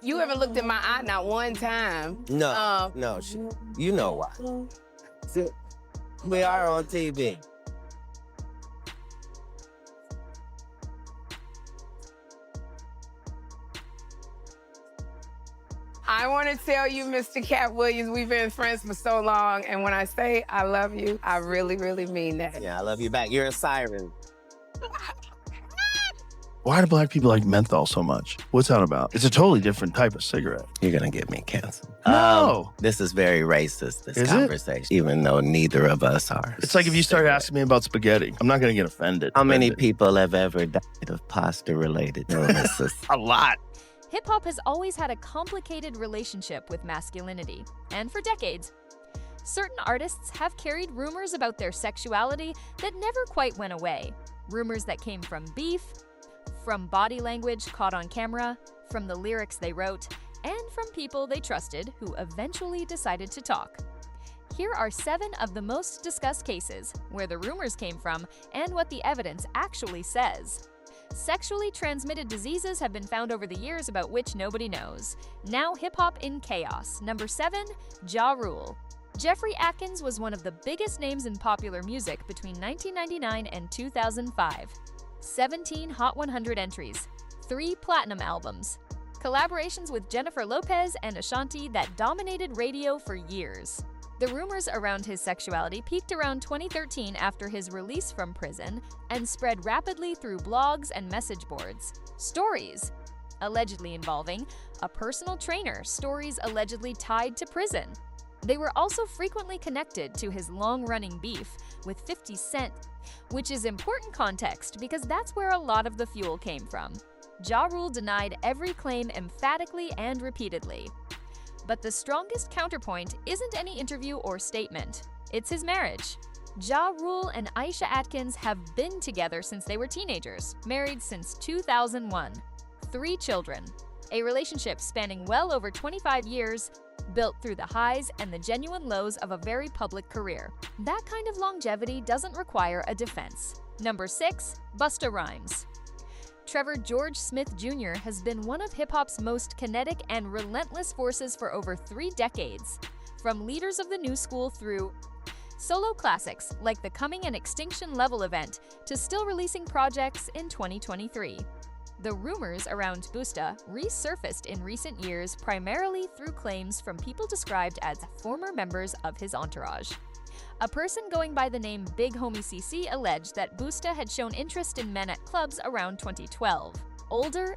You ever looked in my eye not one time? No, no, you know why. See, we are on TV. I want to tell you, Mr. Katt Williams, we've been friends for so long, and when I say I love you, I really, really mean that. Yeah, I love you back. You're a siren. Why do black people like menthol so much? What's that about? It's a totally different type of cigarette. You're gonna get me canceled. No. This is very racist, this Is it? conversation, even though neither of us are. It's like if you started asking me about spaghetti. I'm not going to get offended. How many people have ever died of pasta-related illnesses? A lot. Hip-hop has always had a complicated relationship with masculinity, and for decades, certain artists have carried rumors about their sexuality that never quite went away. Rumors that came from beef, from body language caught on camera, from the lyrics they wrote, and from people they trusted who eventually decided to talk. Here are 7 of the most discussed cases, where the rumors came from, and what the evidence actually says. Sexually transmitted diseases have been found over the years about which nobody knows. Now hip-hop in chaos. Number 7, Ja Rule. Jeffrey Atkins was one of the biggest names in popular music between 1999 and 2005. 17 Hot 100 entries, 3 platinum albums, collaborations with Jennifer Lopez and Ashanti that dominated radio for years. The rumors around his sexuality peaked around 2013 after his release from prison and spread rapidly through blogs and message boards. Stories allegedly involving a personal trainer, stories allegedly tied to prison. They were also frequently connected to his long-running beef with 50 Cent, which is important context because that's where a lot of the fuel came from. Ja Rule denied every claim emphatically and repeatedly. But the strongest counterpoint isn't any interview or statement. It's his marriage. Ja Rule and Aisha Atkins have been together since they were teenagers, married since 2001. 3 children. A relationship spanning well over 25 years, built through the highs and the genuine lows of a very public career. That kind of longevity doesn't require a defense. Number 6, Busta Rhymes. Trevor George Smith Jr. has been one of hip-hop's most kinetic and relentless forces for over 3 decades. From leaders of the new school through solo classics like the Coming and Extinction Level event to still releasing projects in 2023. The rumors around Busta resurfaced in recent years primarily through claims from people described as former members of his entourage. A person going by the name Big Homie CC alleged that Busta had shown interest in men at clubs around 2012. Older,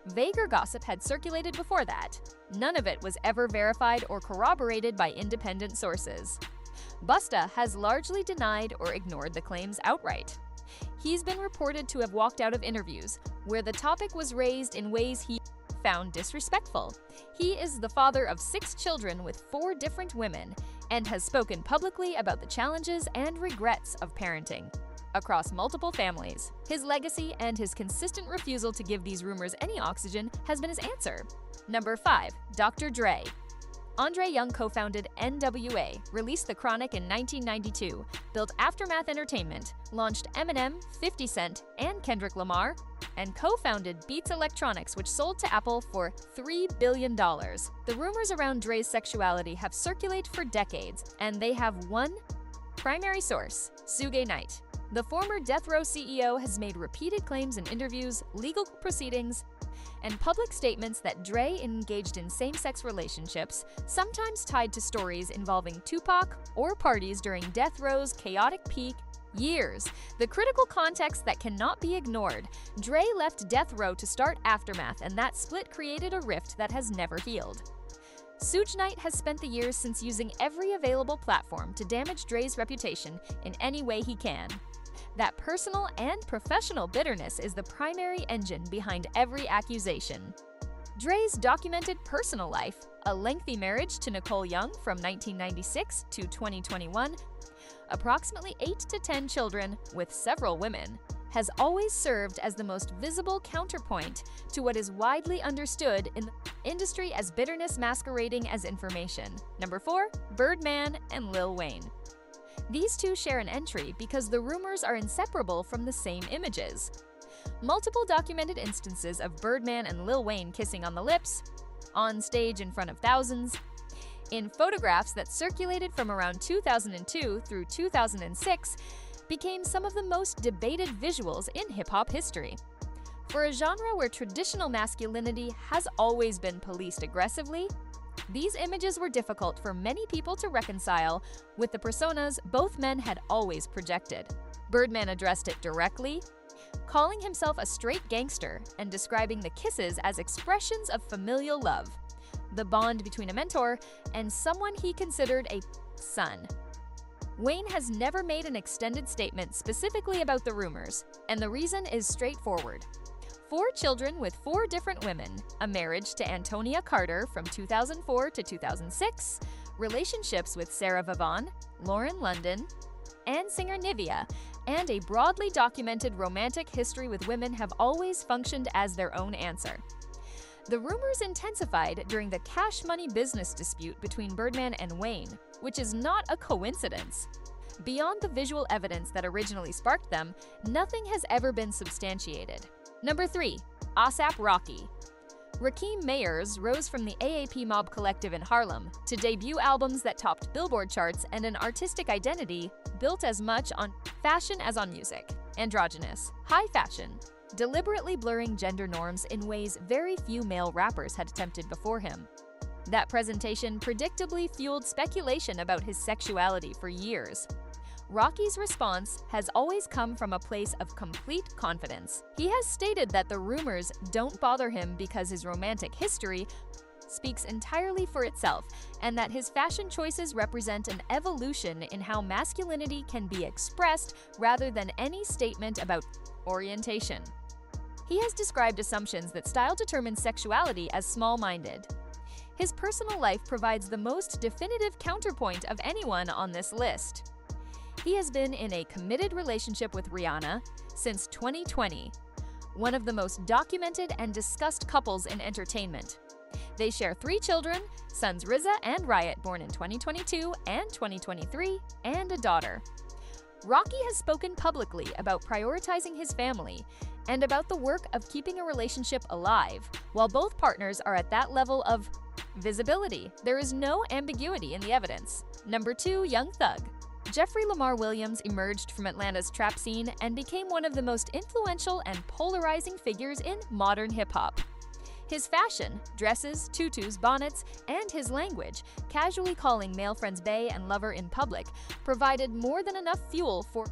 vaguer gossip had circulated before that. None of it was ever verified or corroborated by independent sources. Busta has largely denied or ignored the claims outright. He's been reported to have walked out of interviews where the topic was raised in ways he found disrespectful. He is the father of 6 children with 4 different women and has spoken publicly about the challenges and regrets of parenting across multiple families. His legacy and his consistent refusal to give these rumors any oxygen has been his answer. Number 5, Dr. Dre. Andre Young co-founded NWA, released The Chronic in 1992, built Aftermath Entertainment, launched Eminem, 50 Cent, and Kendrick Lamar, and co-founded Beats Electronics, which sold to Apple for $3 billion. The rumors around Dre's sexuality have circulated for decades, and they have one primary source, Suge Knight. The former Death Row CEO has made repeated claims in interviews, legal proceedings, and public statements that Dre engaged in same-sex relationships, sometimes tied to stories involving Tupac or parties during Death Row's chaotic peak years. The critical context that cannot be ignored. Dre left Death Row to start Aftermath, and that split created a rift that has never healed. Suge Knight has spent the years since using every available platform to damage Dre's reputation in any way he can. That personal and professional bitterness is the primary engine behind every accusation. Dre's documented personal life, a lengthy marriage to Nicole Young from 1996 to 2021, approximately 8 to 10 children with several women, has always served as the most visible counterpoint to what is widely understood in the industry as bitterness masquerading as information. Number 4, Birdman and Lil Wayne. These two share an entry because the rumors are inseparable from the same images. Multiple documented instances of Birdman and Lil Wayne kissing on the lips, on stage in front of thousands, in photographs that circulated from around 2002 through 2006, became some of the most debated visuals in hip-hop history. For a genre where traditional masculinity has always been policed aggressively, these images were difficult for many people to reconcile with the personas both men had always projected. Birdman addressed it directly, calling himself a straight gangster and describing the kisses as expressions of familial love, the bond between a mentor and someone he considered a son. Wayne has never made an extended statement specifically about the rumors, and the reason is straightforward. 4 children with 4 different women, a marriage to Antonia Carter from 2004 to 2006, relationships with Sarah Vaughan, Lauren London, and singer Nivea, and a broadly documented romantic history with women have always functioned as their own answer. The rumors intensified during the cash money business dispute between Birdman and Wayne, which is not a coincidence. Beyond the visual evidence that originally sparked them, nothing has ever been substantiated. Number 3. ASAP Rocky. Rakim Mayers rose from the AAP Mob Collective in Harlem to debut albums that topped Billboard charts and an artistic identity built as much on fashion as on music. Androgynous, high fashion, deliberately blurring gender norms in ways very few male rappers had attempted before him. That presentation predictably fueled speculation about his sexuality for years. Rocky's response has always come from a place of complete confidence. He has stated that the rumors don't bother him because his romantic history speaks entirely for itself, and that his fashion choices represent an evolution in how masculinity can be expressed rather than any statement about orientation. He has described assumptions that style determines sexuality as small-minded. His personal life provides the most definitive counterpoint of anyone on this list. He has been in a committed relationship with Rihanna since 2020, one of the most documented and discussed couples in entertainment. They share 3 children, sons Rizza and Riot, born in 2022 and 2023, and a daughter. Rocky has spoken publicly about prioritizing his family and about the work of keeping a relationship alive, while both partners are at that level of visibility. There is no ambiguity in the evidence. Number 2, Young Thug. Jeffrey Lamar Williams emerged from Atlanta's trap scene and became one of the most influential and polarizing figures in modern hip-hop. His fashion, dresses, tutus, bonnets, and his language, casually calling male friends bae and lover in public, provided more than enough fuel for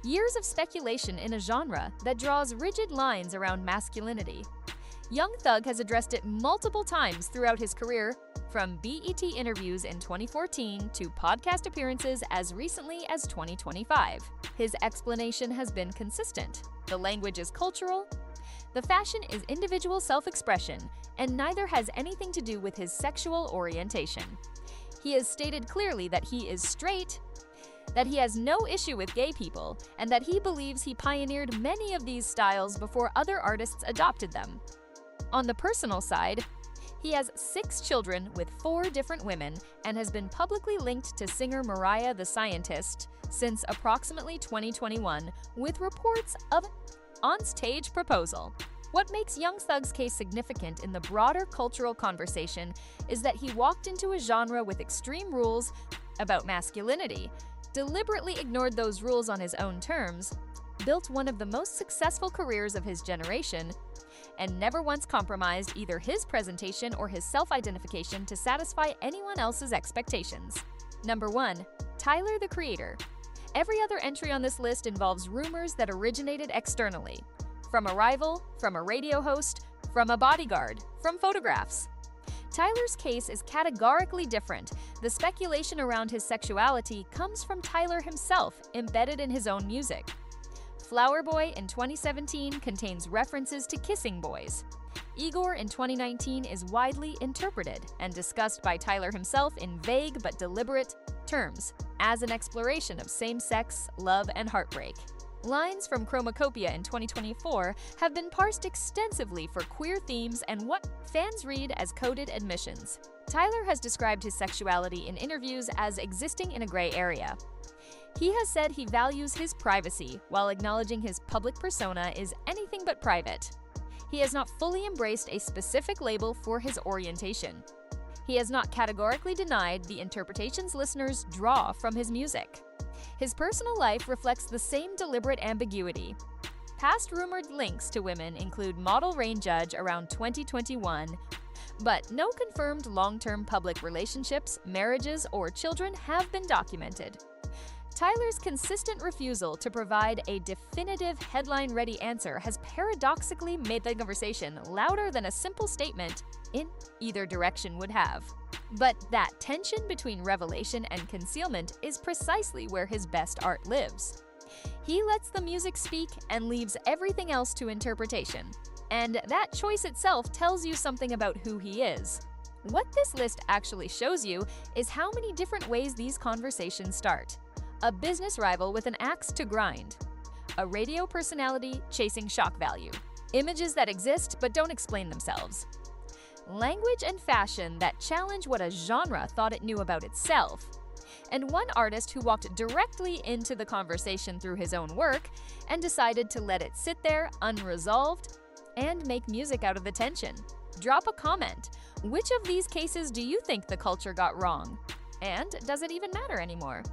years of speculation in a genre that draws rigid lines around masculinity. Young Thug has addressed it multiple times throughout his career, from BET interviews in 2014 to podcast appearances as recently as 2025. His explanation has been consistent. The language is cultural, the fashion is individual self-expression, and neither has anything to do with his sexual orientation. He has stated clearly that he is straight, that he has no issue with gay people, and that he believes he pioneered many of these styles before other artists adopted them. On the personal side, he has 6 children with 4 different women and has been publicly linked to singer Mariah the Scientist since approximately 2021, with reports of an on-stage proposal. What makes Young Thug's case significant in the broader cultural conversation is that he walked into a genre with extreme rules about masculinity, deliberately ignored those rules on his own terms, built one of the most successful careers of his generation, and never once compromised either his presentation or his self-identification to satisfy anyone else's expectations. Number 1. Tyler, the Creator. Every other entry on this list involves rumors that originated externally, from a rival, from a radio host, from a bodyguard, from photographs. Tyler's case is categorically different. The speculation around his sexuality comes from Tyler himself, embedded in his own music. Flower Boy in 2017 contains references to kissing boys. Igor in 2019 is widely interpreted and discussed by Tyler himself in vague but deliberate terms, as an exploration of same-sex, love, and heartbreak. Lines from Chromacopia in 2024 have been parsed extensively for queer themes and what fans read as coded admissions. Tyler has described his sexuality in interviews as existing in a gray area. He has said he values his privacy while acknowledging his public persona is anything but private. He has not fully embraced a specific label for his orientation. He has not categorically denied the interpretations listeners draw from his music. His personal life reflects the same deliberate ambiguity. Past rumored links to women include model Rain Judge around 2021, but no confirmed long-term public relationships, marriages, or children have been documented. Tyler's consistent refusal to provide a definitive headline-ready answer has paradoxically made the conversation louder than a simple statement in either direction would have. But that tension between revelation and concealment is precisely where his best art lives. He lets the music speak and leaves everything else to interpretation. And that choice itself tells you something about who he is. What this list actually shows you is how many different ways these conversations start. A business rival with an axe to grind. A radio personality chasing shock value. Images that exist but don't explain themselves. Language and fashion that challenge what a genre thought it knew about itself. And one artist who walked directly into the conversation through his own work and decided to let it sit there unresolved and make music out of the tension. Drop a comment. Which of these cases do you think the culture got wrong? And does it even matter anymore?